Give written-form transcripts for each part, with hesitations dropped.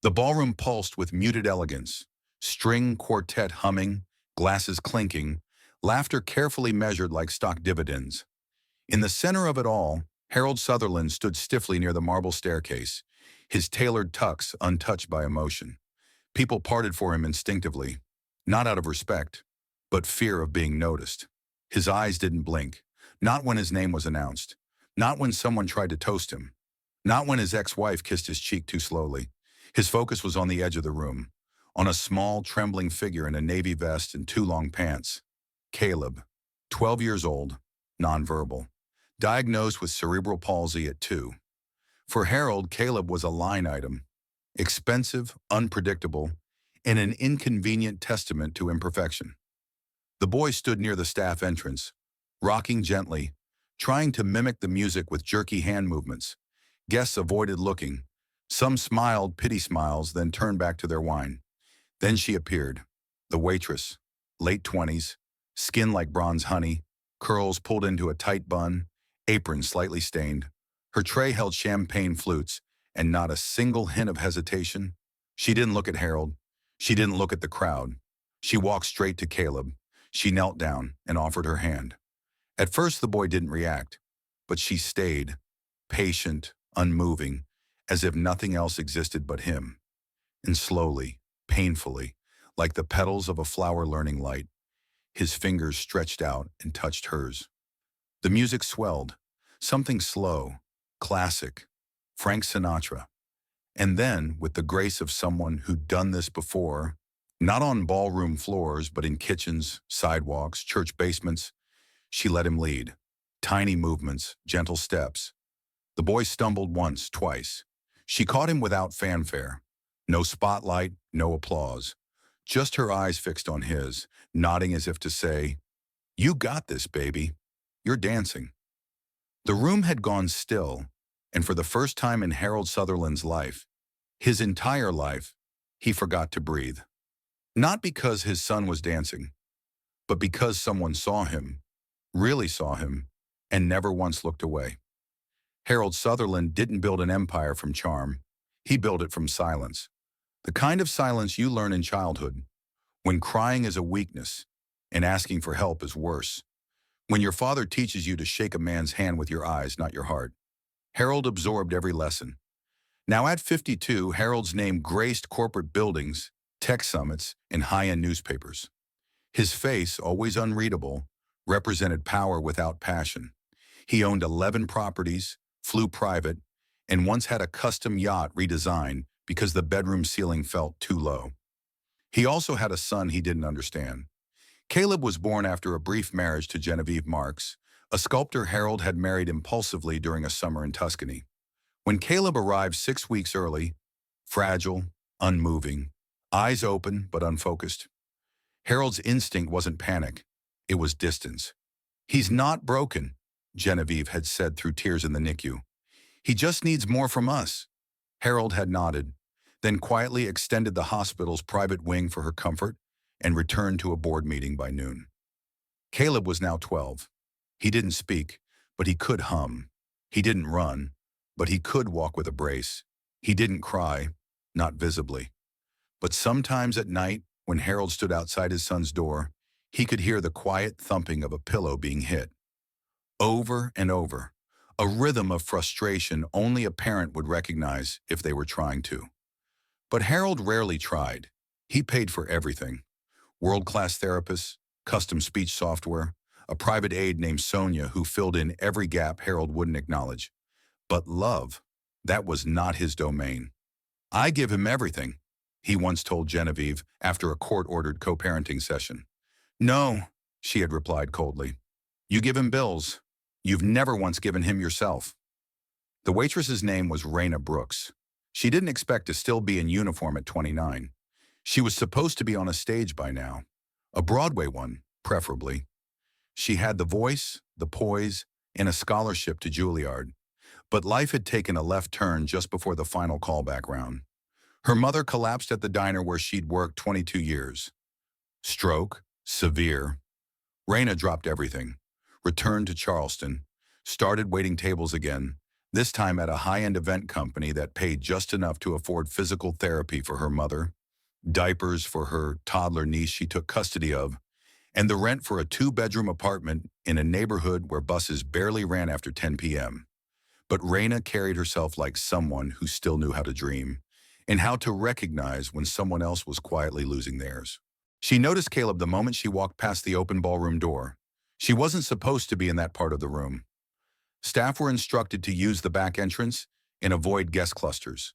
The ballroom pulsed with muted elegance, string quartet humming, glasses clinking, laughter carefully measured like stock dividends. In the center of it all, Harold Sutherland stood stiffly near the marble staircase, his tailored tux untouched by emotion. People parted for him instinctively, not out of respect, but fear of being noticed. His eyes didn't blink, not when his name was announced, not when someone tried to toast him, not when his ex-wife kissed his cheek too slowly. His focus was on the edge of the room, on a small, trembling figure in a navy vest and two long pants. Caleb, 12 years old, nonverbal, diagnosed with cerebral palsy at 2. For Harold, Caleb was a line item, expensive, unpredictable, and an inconvenient testament to imperfection. The boy stood near the staff entrance, rocking gently, trying to mimic the music with jerky hand movements. Guests avoided looking. Some smiled pity smiles, then turned back to their wine. Then she appeared, the waitress, late 20s, skin like bronze honey, curls pulled into a tight bun, apron slightly stained. Her tray held champagne flutes, and not a single hint of hesitation. She didn't look at Harold. She didn't look at the crowd. She walked straight to Caleb. She knelt down and offered her hand. At first, the boy didn't react, but she stayed, patient, unmoving, as if nothing else existed but him. And slowly, painfully, like the petals of a flower learning light, his fingers stretched out and touched hers. The music swelled, something slow, classic, Frank Sinatra. And then, with the grace of someone who'd done this before, not on ballroom floors, but in kitchens, sidewalks, church basements, she let him lead. Tiny movements, gentle steps. The boy stumbled once, twice. She caught him without fanfare. No spotlight, no applause. Just her eyes fixed on his, nodding as if to say, "You got this, baby. You're dancing." The room had gone still, and for the first time in Harold Sutherland's life, his entire life, he forgot to breathe. Not because his son was dancing, but because someone saw him, really saw him, and never once looked away. Harold Sutherland didn't build an empire from charm. He built it from silence. The kind of silence you learn in childhood, when crying is a weakness and asking for help is worse. When your father teaches you to shake a man's hand with your eyes, not your heart. Harold absorbed every lesson. Now at 52, Harold's name graced corporate buildings, tech summits, and high-end newspapers. His face, always unreadable, represented power without passion. He owned 11 properties, flew private, and once had a custom yacht redesigned because the bedroom ceiling felt too low. He also had a son he didn't understand. Caleb was born after a brief marriage to Genevieve Marks, a sculptor Harold had married impulsively during a summer in Tuscany. When Caleb arrived 6 weeks early, fragile, unmoving, eyes open but unfocused, Harold's instinct wasn't panic, it was distance. "He's not broken," Genevieve had said through tears in the NICU. "He just needs more from us." Harold had nodded, then quietly extended the hospital's private wing for her comfort and returned to a board meeting by noon. Caleb was now 12. He didn't speak, but he could hum. He didn't run, but he could walk with a brace. He didn't cry, not visibly. But sometimes at night, when Harold stood outside his son's door, he could hear the quiet thumping of a pillow being hit. Over and over, a rhythm of frustration only a parent would recognize if they were trying to. But Harold rarely tried. He paid for everything. World-class therapists, custom speech software, a private aide named Sonia who filled in every gap Harold wouldn't acknowledge. But love, that was not his domain. "I give him everything," he once told Genevieve after a court-ordered co-parenting session. "No," she had replied coldly. "You give him bills. You've never once given him yourself." The waitress's name was Raina Brooks. She didn't expect to still be in uniform at 29. She was supposed to be on a stage by now, a Broadway one, preferably. She had the voice, the poise, and a scholarship to Juilliard. But life had taken a left turn just before the final callback round. Her mother collapsed at the diner where she'd worked 22 years. Stroke, severe. Raina dropped everything, returned to Charleston, started waiting tables again, this time at a high-end event company that paid just enough to afford physical therapy for her mother, diapers for her toddler niece she took custody of, and the rent for a two-bedroom apartment in a neighborhood where buses barely ran after 10 p.m. But Raina carried herself like someone who still knew how to dream and how to recognize when someone else was quietly losing theirs. She noticed Caleb the moment she walked past the open ballroom door. She wasn't supposed to be in that part of the room. Staff were instructed to use the back entrance and avoid guest clusters.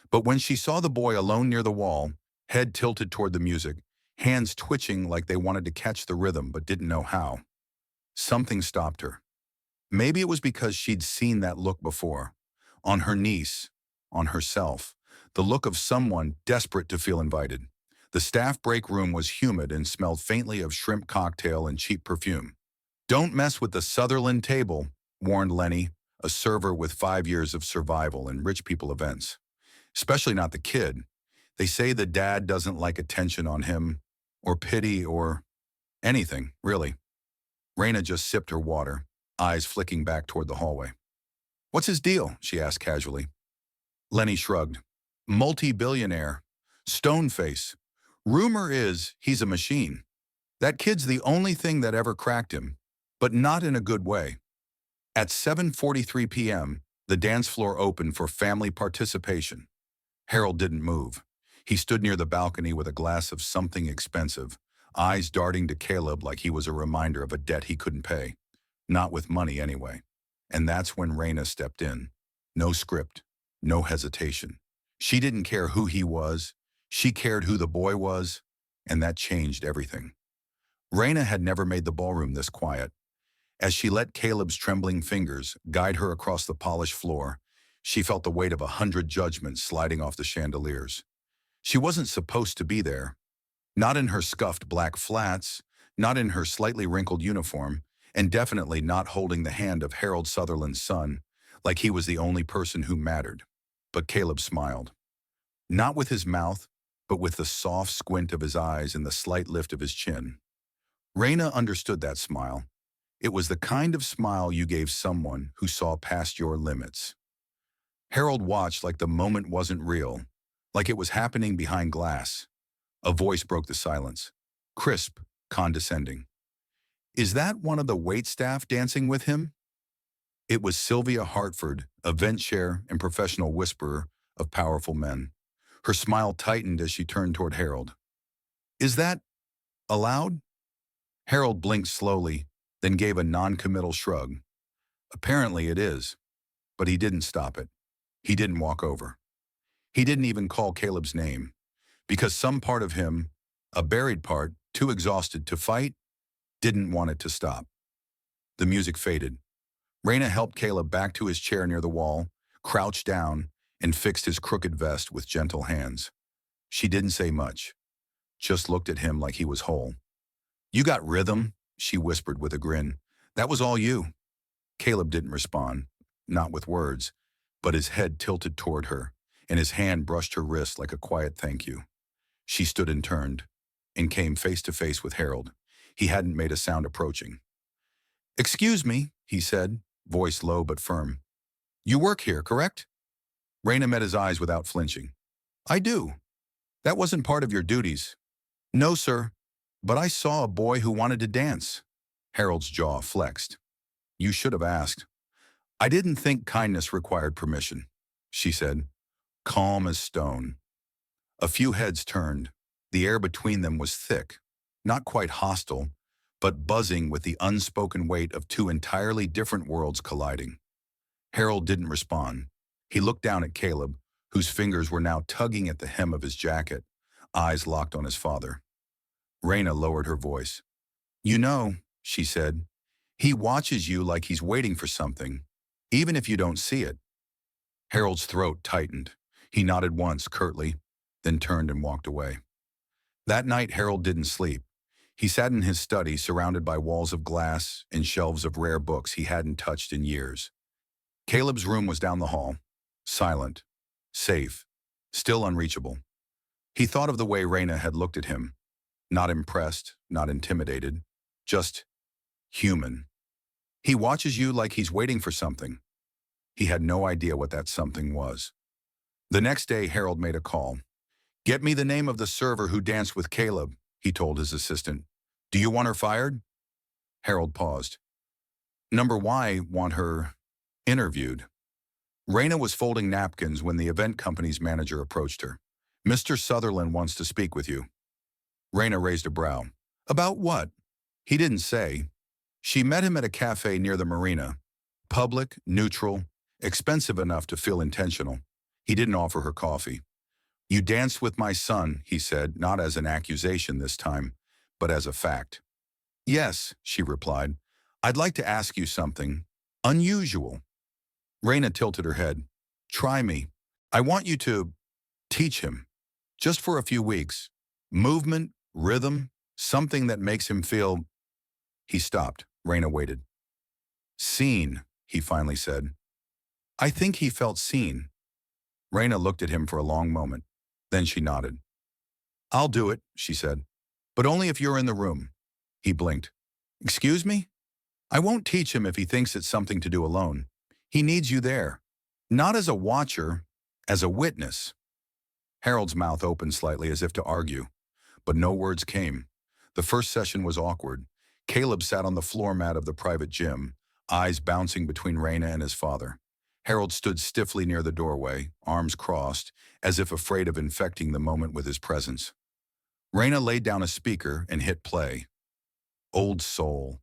But when she saw the boy alone near the wall, head tilted toward the music, hands twitching like they wanted to catch the rhythm but didn't know how, something stopped her. Maybe it was because she'd seen that look before, on her niece, on herself, the look of someone desperate to feel invited. The staff break room was humid and smelled faintly of shrimp cocktail and cheap perfume. "Don't mess with the Sutherland table," warned Lenny, a server with 5 years of survival and rich people events. "Especially not the kid. They say the dad doesn't like attention on him, or pity, or anything, really." Raina just sipped her water, eyes flicking back toward the hallway. "What's his deal?" she asked casually. Lenny shrugged. "Multi-billionaire. Stone face. Rumor is he's a machine. That kid's the only thing that ever cracked him, but not in a good way." At 7:43 p.m., the dance floor opened for family participation. Harold didn't move. He stood near the balcony with a glass of something expensive, eyes darting to Caleb like he was a reminder of a debt he couldn't pay. Not with money, anyway. And that's when Raina stepped in. No script, no hesitation. She didn't care who he was. She cared who the boy was, and that changed everything. Raina had never made the ballroom this quiet. As she let Caleb's trembling fingers guide her across the polished floor, she felt the weight of 100 judgments sliding off the chandeliers. She wasn't supposed to be there. Not in her scuffed black flats, not in her slightly wrinkled uniform, and definitely not holding the hand of Harold Sutherland's son, like he was the only person who mattered. But Caleb smiled. Not with his mouth, but with the soft squint of his eyes and the slight lift of his chin. Raina understood that smile. It was the kind of smile you gave someone who saw past your limits. Harold watched like the moment wasn't real, like it was happening behind glass. A voice broke the silence, crisp, condescending. "Is that one of the waitstaff dancing with him?" It was Sylvia Hartford, event chair and professional whisperer of powerful men. Her smile tightened as she turned toward Harold. "Is that allowed?" Harold blinked slowly, then gave a non-committal shrug. "Apparently it is." But he didn't stop it. He didn't walk over. He didn't even call Caleb's name, because some part of him, a buried part, too exhausted to fight, didn't want it to stop. The music faded. Raina helped Caleb back to his chair near the wall, crouched down, and fixed his crooked vest with gentle hands. She didn't say much, just looked at him like he was whole. "You got rhythm," she whispered with a grin. "That was all you." Caleb didn't respond, not with words, but his head tilted toward her, and his hand brushed her wrist like a quiet thank you. She stood and turned, and came face to face with Harold. He hadn't made a sound approaching. "Excuse me," he said, voice low but firm. "You work here, correct?" Raina met his eyes without flinching. "I do. That wasn't part of your duties." "No, sir, but I saw a boy who wanted to dance." Harold's jaw flexed. "You should have asked." "I didn't think kindness required permission," she said, calm as stone. A few heads turned. The air between them was thick, not quite hostile, but buzzing with the unspoken weight of two entirely different worlds colliding. Harold didn't respond. He looked down at Caleb, whose fingers were now tugging at the hem of his jacket, eyes locked on his father. Raina lowered her voice. "You know," she said, "he watches you like he's waiting for something, even if you don't see it." Harold's throat tightened. He nodded once, curtly, then turned and walked away. That night, Harold didn't sleep. He sat in his study, surrounded by walls of glass and shelves of rare books he hadn't touched in years. Caleb's room was down the hall, silent, safe, still unreachable. He thought of the way Raina had looked at him, not impressed, not intimidated, just human. "He watches you like he's waiting for something." He had no idea what that something was. The next day, Harold made a call. "Get me the name of the server who danced with Caleb," he told his assistant. "Do you want her fired?" Harold paused. "Number Y want her interviewed." Raina was folding napkins when the event company's manager approached her. "Mr. Sutherland wants to speak with you." Raina raised a brow. "About what?" He didn't say. She met him at a cafe near the marina. Public, neutral, expensive enough to feel intentional. He didn't offer her coffee. "You danced with my son," he said, not as an accusation this time, but as a fact. "Yes," she replied. "I'd like to ask you something unusual." Raina tilted her head. "Try me. I want you to teach him. Just for a few weeks. Movement, rhythm, something that makes him feel—" He stopped. Raina waited. "Seen," he finally said. "I think he felt seen." Raina looked at him for a long moment. Then she nodded. "I'll do it," she said. "But only if you're in the room." He blinked. "Excuse me?" "I won't teach him if he thinks it's something to do alone. He needs you there. Not as a watcher, as a witness." Harold's mouth opened slightly as if to argue, but no words came. The first session was awkward. Caleb sat on the floor mat of the private gym, eyes bouncing between Raina and his father. Harold stood stiffly near the doorway, arms crossed, as if afraid of infecting the moment with his presence. Raina laid down a speaker and hit play. Old Soul.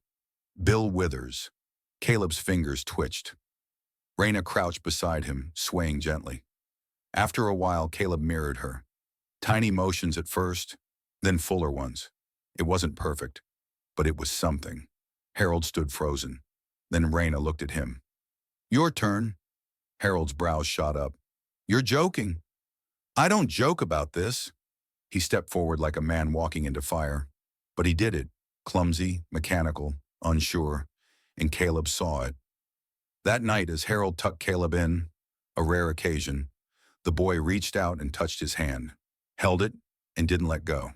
Bill Withers. Caleb's fingers twitched. Raina crouched beside him, swaying gently. After a while, Caleb mirrored her. Tiny motions at first, then fuller ones. It wasn't perfect, but it was something. Harold stood frozen. Then Raina looked at him. "Your turn." Harold's brows shot up. "You're joking." "I don't joke about this." He stepped forward like a man walking into fire. But he did it, clumsy, mechanical, unsure, and Caleb saw it. That night, as Harold tucked Caleb in, a rare occasion, the boy reached out and touched his hand, held it, and didn't let go.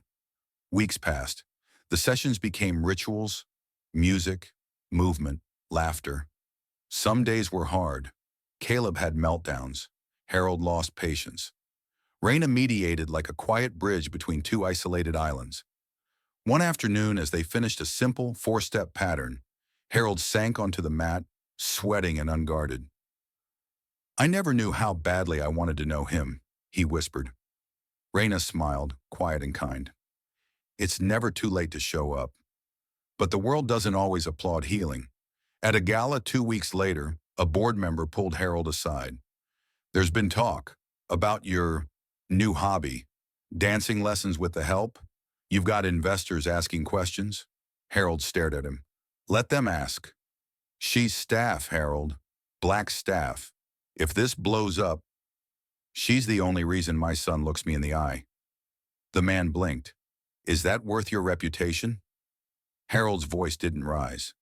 Weeks passed. The sessions became rituals, music, movement, laughter. Some days were hard. Caleb had meltdowns. Harold lost patience. Raina mediated like a quiet bridge between two isolated islands. One afternoon, as they finished a simple four-step pattern, Harold sank onto the mat, sweating and unguarded. "I never knew how badly I wanted to know him," he whispered. Raina smiled, quiet and kind. "It's never too late to show up." But the world doesn't always applaud healing. At a gala 2 weeks later, a board member pulled Harold aside. "There's been talk about your new hobby, dancing lessons with the help. You've got investors asking questions." Harold stared at him. "Let them ask." "She's staff, Harold. Black staff. If this blows up, she's the only reason my son looks me in the eye." The man blinked. "Is that worth your reputation?" Harold's voice didn't rise,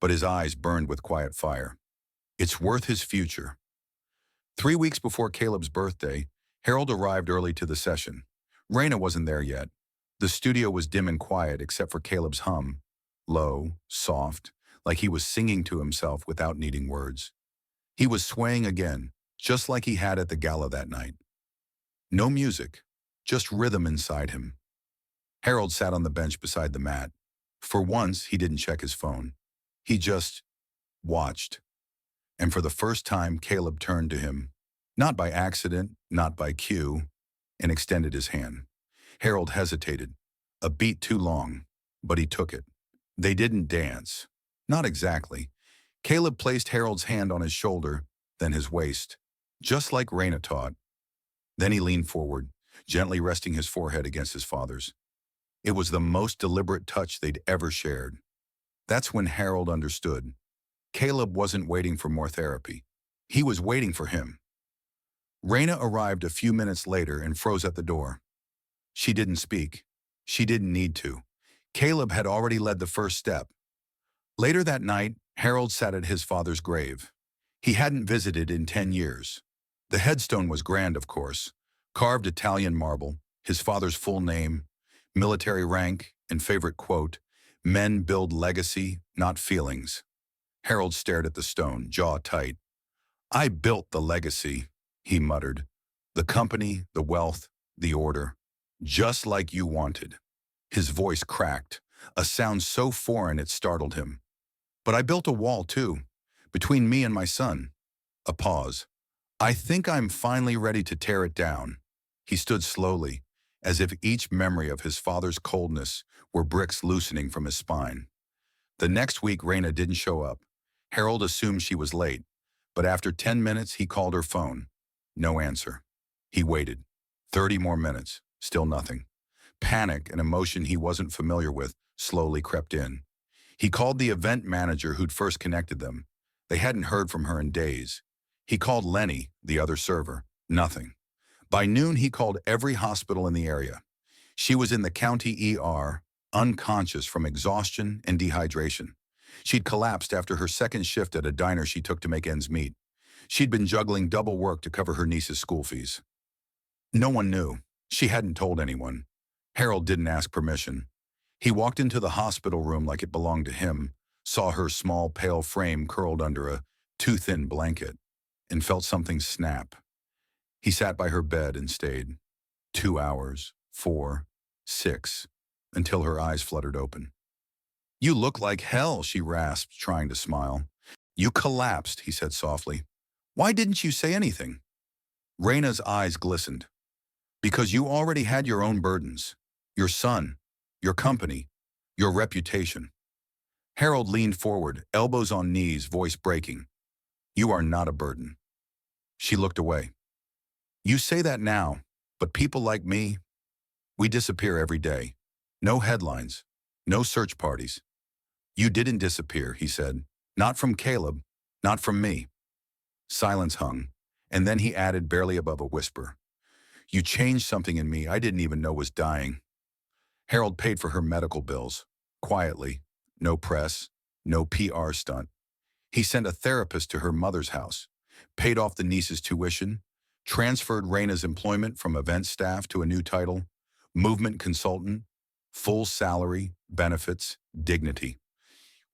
but his eyes burned with quiet fire. "It's worth his future." 3 weeks before Caleb's birthday, Harold arrived early to the session. Raina wasn't there yet. The studio was dim and quiet except for Caleb's hum, low, soft, like he was singing to himself without needing words. He was swaying again, just like he had at the gala that night. No music, just rhythm inside him. Harold sat on the bench beside the mat. For once, he didn't check his phone. He just watched. And for the first time, Caleb turned to him, not by accident, not by cue, and extended his hand. Harold hesitated, a beat too long, but he took it. They didn't dance. Not exactly. Caleb placed Harold's hand on his shoulder, then his waist, just like Raina taught. Then he leaned forward, gently resting his forehead against his father's. It was the most deliberate touch they'd ever shared. That's when Harold understood. Caleb wasn't waiting for more therapy. He was waiting for him. Raina arrived a few minutes later and froze at the door. She didn't speak. She didn't need to. Caleb had already led the first step. Later that night, Harold sat at his father's grave. He hadn't visited in 10 years. The headstone was grand, of course. Carved Italian marble, his father's full name, military rank, and favorite quote, "Men build legacy, not feelings." Harold stared at the stone, jaw tight. I built the legacy, he muttered. The company, the wealth, the order. Just like you wanted. His voice cracked, a sound so foreign it startled him. But I built a wall, too, between me and my son. A pause. I think I'm finally ready to tear it down. He stood slowly, as if each memory of his father's coldness were bricks loosening from his spine. The next week, Raina didn't show up. Harold assumed she was late, but after 10 minutes, he called her phone. No answer. He waited. 30 more minutes. Still nothing. Panic, an emotion he wasn't familiar with, slowly crept in. He called the event manager who'd first connected them. They hadn't heard from her in days. He called Lenny, the other server. Nothing. By noon, he called every hospital in the area. She was in the county ER, unconscious from exhaustion and dehydration. She'd collapsed after her second shift at a diner she took to make ends meet. She'd been juggling double work to cover her niece's school fees. No one knew. She hadn't told anyone. Harold didn't ask permission. He walked into the hospital room like it belonged to him, saw her small, pale frame curled under a too-thin blanket, and felt something snap. He sat by her bed and stayed. 2 hours, 4, 6, until her eyes fluttered open. You look like hell, she rasped, trying to smile. You collapsed, he said softly. Why didn't you say anything? Raina's eyes glistened. Because you already had your own burdens. Your son, your company, your reputation. Harold leaned forward, elbows on knees, voice breaking. You are not a burden. She looked away. You say that now, but people like me, we disappear every day. No headlines, no search parties. You didn't disappear, he said. Not from Caleb, not from me. Silence hung, and then he added barely above a whisper. You changed something in me I didn't even know was dying. Harold paid for her medical bills, quietly, no press, no PR stunt. He sent a therapist to her mother's house, paid off the niece's tuition, transferred Raina's employment from event staff to a new title, movement consultant, full salary, benefits, dignity.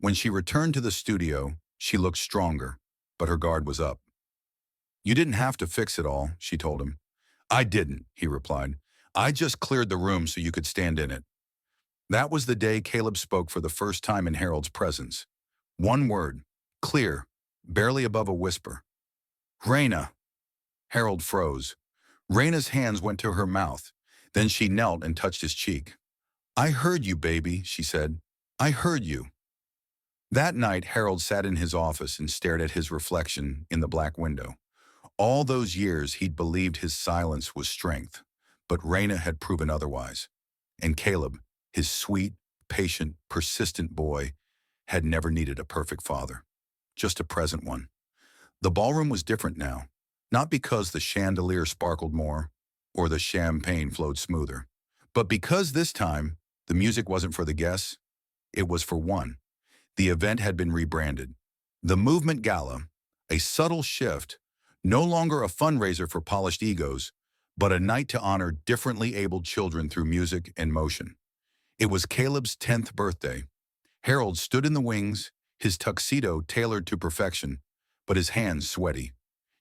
When she returned to the studio, she looked stronger, but her guard was up. You didn't have to fix it all, she told him. I didn't, he replied. I just cleared the room so you could stand in it. That was the day Caleb spoke for the first time in Harold's presence. One word, clear, barely above a whisper. Raina. Harold froze. Raina's hands went to her mouth. Then she knelt and touched his cheek. I heard you, baby, she said. I heard you. That night, Harold sat in his office and stared at his reflection in the black window. All those years, he'd believed his silence was strength, but Raina had proven otherwise. And Caleb, his sweet, patient, persistent boy, had never needed a perfect father, just a present one. The ballroom was different now, not because the chandelier sparkled more or the champagne flowed smoother, but because this time, the music wasn't for the guests, it was for one. The event had been rebranded. The Movement Gala, a subtle shift, no longer a fundraiser for polished egos, but a night to honor differently abled children through music and motion. It was Caleb's 10th birthday. Harold stood in the wings, his tuxedo tailored to perfection, but his hands sweaty.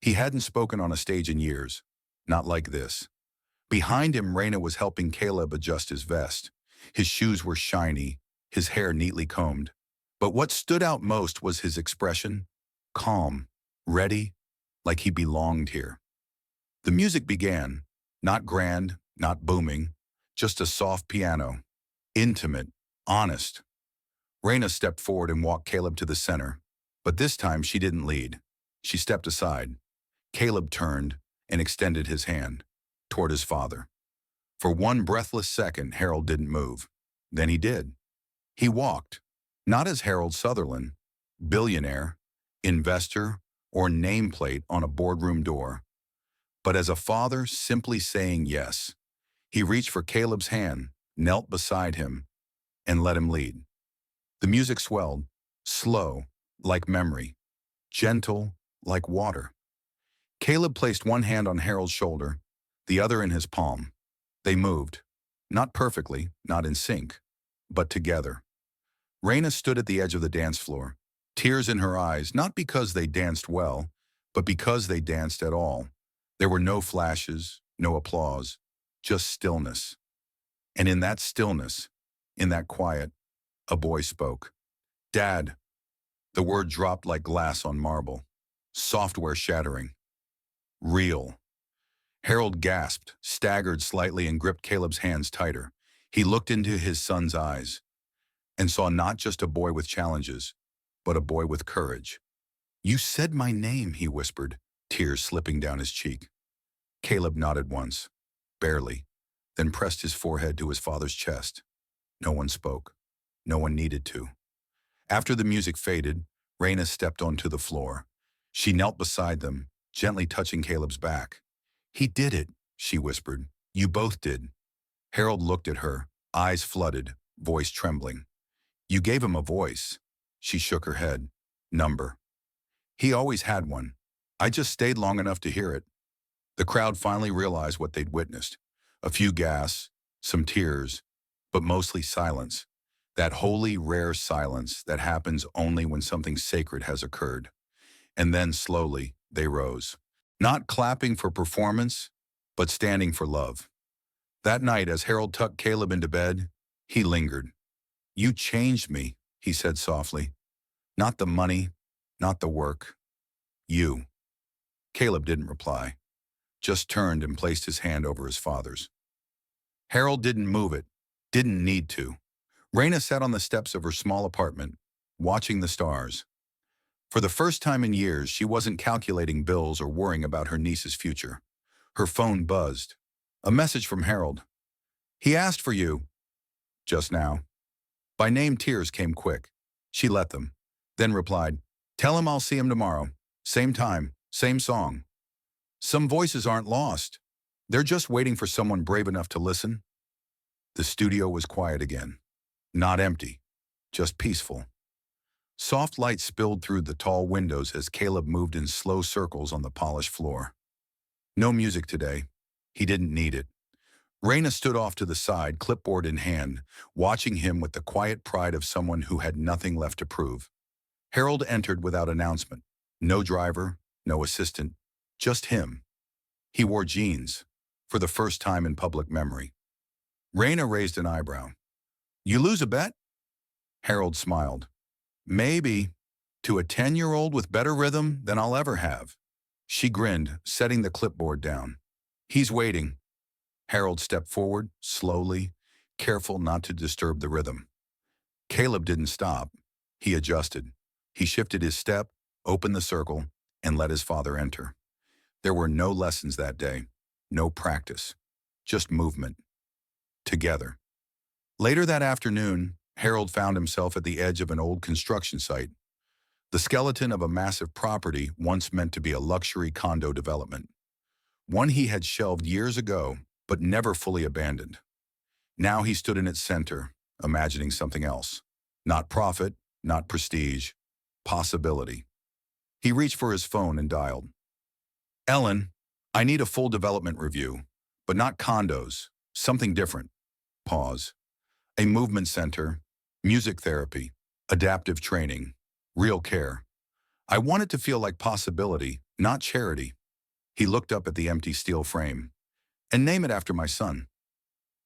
He hadn't spoken on a stage in years, not like this. Behind him, Raina was helping Caleb adjust his vest. His shoes were shiny, his hair neatly combed. But what stood out most was his expression, calm, ready, like he belonged here. The music began, not grand, not booming, just a soft piano, intimate, honest. Raina stepped forward and walked Caleb to the center, but this time she didn't lead. She stepped aside. Caleb turned and extended his hand toward his father. For one breathless second, Harold didn't move. Then he did. He walked, not as Harold Sutherland, billionaire, investor, or nameplate on a boardroom door, but as a father simply saying yes. He reached for Caleb's hand, knelt beside him, and let him lead. The music swelled, slow, like memory, gentle, like water. Caleb placed one hand on Harold's shoulder, the other in his palm. They moved, not perfectly, not in sync, but together. Raina stood at the edge of the dance floor, tears in her eyes, not because they danced well, But because they danced at all, there were no flashes, no applause, just stillness. And in that stillness, in that quiet, a boy spoke. Dad. The word dropped like glass on marble. Software shattering. Real. Harold gasped, staggered slightly, and gripped Caleb's hands tighter. He looked into his son's eyes and saw not just a boy with challenges, but a boy with courage. You said my name, he whispered, tears slipping down his cheek. Caleb nodded once, barely, then pressed his forehead to his father's chest. No one spoke. No one needed to. After the music faded, Raina stepped onto the floor. She knelt beside them, gently touching Caleb's back. He did it, she whispered. You both did. Harold looked at her, eyes flooded, voice trembling. You gave him a voice. She shook her head. Number. He always had one. I just stayed long enough to hear it. The crowd finally realized what they'd witnessed. A few gasps, some tears, but mostly silence. That holy, rare silence that happens only when something sacred has occurred. And then, slowly, they rose. Not clapping for performance, but standing for love. That night, as Harold tucked Caleb into bed, he lingered. You changed me, he said softly. Not the money, not the work. You. Caleb didn't reply, just turned and placed his hand over his father's. Harold didn't move it, didn't need to. Raina sat on the steps of her small apartment, watching the stars. For the first time in years, she wasn't calculating bills or worrying about her niece's future. Her phone buzzed. A message from Harold. He asked for you. Just now. By name, tears came quick. She let them, then replied, Tell him I'll see him tomorrow. Same time, same song. Some voices aren't lost. They're just waiting for someone brave enough to listen. The studio was quiet again. Not empty, just peaceful. Soft light spilled through the tall windows as Caleb moved in slow circles on the polished floor. No music today. He didn't need it. Raina stood off to the side, clipboard in hand, watching him with the quiet pride of someone who had nothing left to prove. Harold entered without announcement. No driver, no assistant, just him. He wore jeans, for the first time in public memory. Raina raised an eyebrow. You lose a bet? Harold smiled. Maybe, to a 10-year-old with better rhythm than I'll ever have. She grinned, setting the clipboard down. He's waiting. Harold stepped forward, slowly, careful not to disturb the rhythm. Caleb didn't stop. He adjusted. He shifted his step, opened the circle, and let his father enter. There were no lessons that day, no practice, just movement. Together. Later that afternoon, Harold found himself at the edge of an old construction site. The skeleton of a massive property once meant to be a luxury condo development. One he had shelved years ago, but never fully abandoned. Now he stood in its center, imagining something else. Not profit, not prestige, possibility. He reached for his phone and dialed. Ellen, I need a full development review, but not condos, something different. Pause. A movement center, music therapy, adaptive training, real care. I want it to feel like possibility, not charity. He looked up at the empty steel frame. And name it after my son.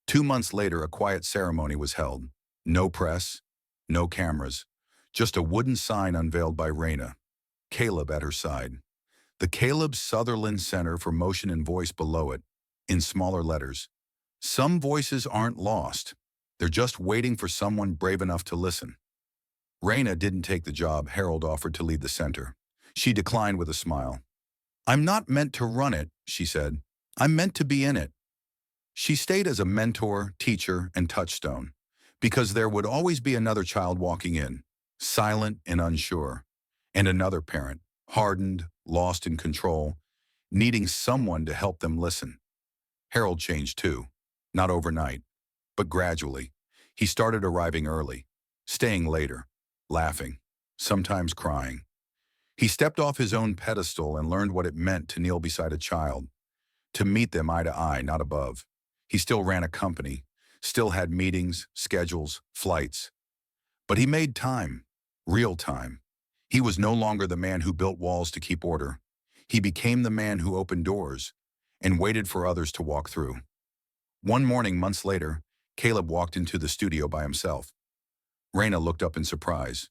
2 months later, a quiet ceremony was held. No press, no cameras, just a wooden sign unveiled by Raina, Caleb at her side. The Caleb Sutherland Center for Motion and Voice below it, in smaller letters. Some voices aren't lost. They're just waiting for someone brave enough to listen. Raina didn't take the job Harold offered to lead the center. She declined with a smile. I'm not meant to run it, she said. I'm meant to be in it. She stayed as a mentor, teacher, and touchstone, because there would always be another child walking in, silent and unsure, and another parent, hardened, lost in control, needing someone to help them listen. Harold changed too, not overnight, but gradually. He started arriving early, staying later, laughing, sometimes crying. He stepped off his own pedestal and learned what it meant to kneel beside a child, to meet them eye to eye, not above. He still ran a company, still had meetings, schedules, flights. But he made time, real time. He was no longer the man who built walls to keep order. He became the man who opened doors and waited for others to walk through. One morning, months later, Caleb walked into the studio by himself. Raina looked up in surprise.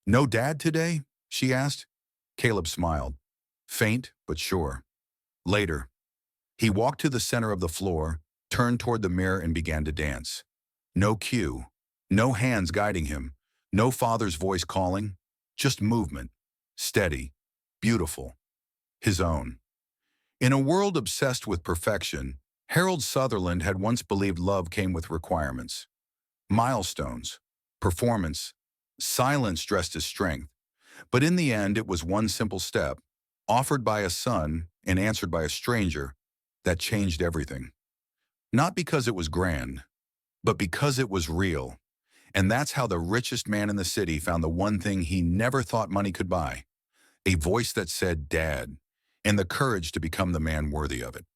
"No dad today?" she asked. Caleb smiled, faint but sure. Later, he walked to the center of the floor, turned toward the mirror and began to dance. No cue, no hands guiding him, no father's voice calling, just movement, steady, beautiful, his own. In a world obsessed with perfection, Harold Sutherland had once believed love came with requirements. Milestones, performance, silence dressed as strength. But in the end, it was one simple step, offered by a son and answered by a stranger, that changed everything. Not because it was grand, but because it was real. And that's how the richest man in the city found the one thing he never thought money could buy: a voice that said, "Dad," and the courage to become the man worthy of it.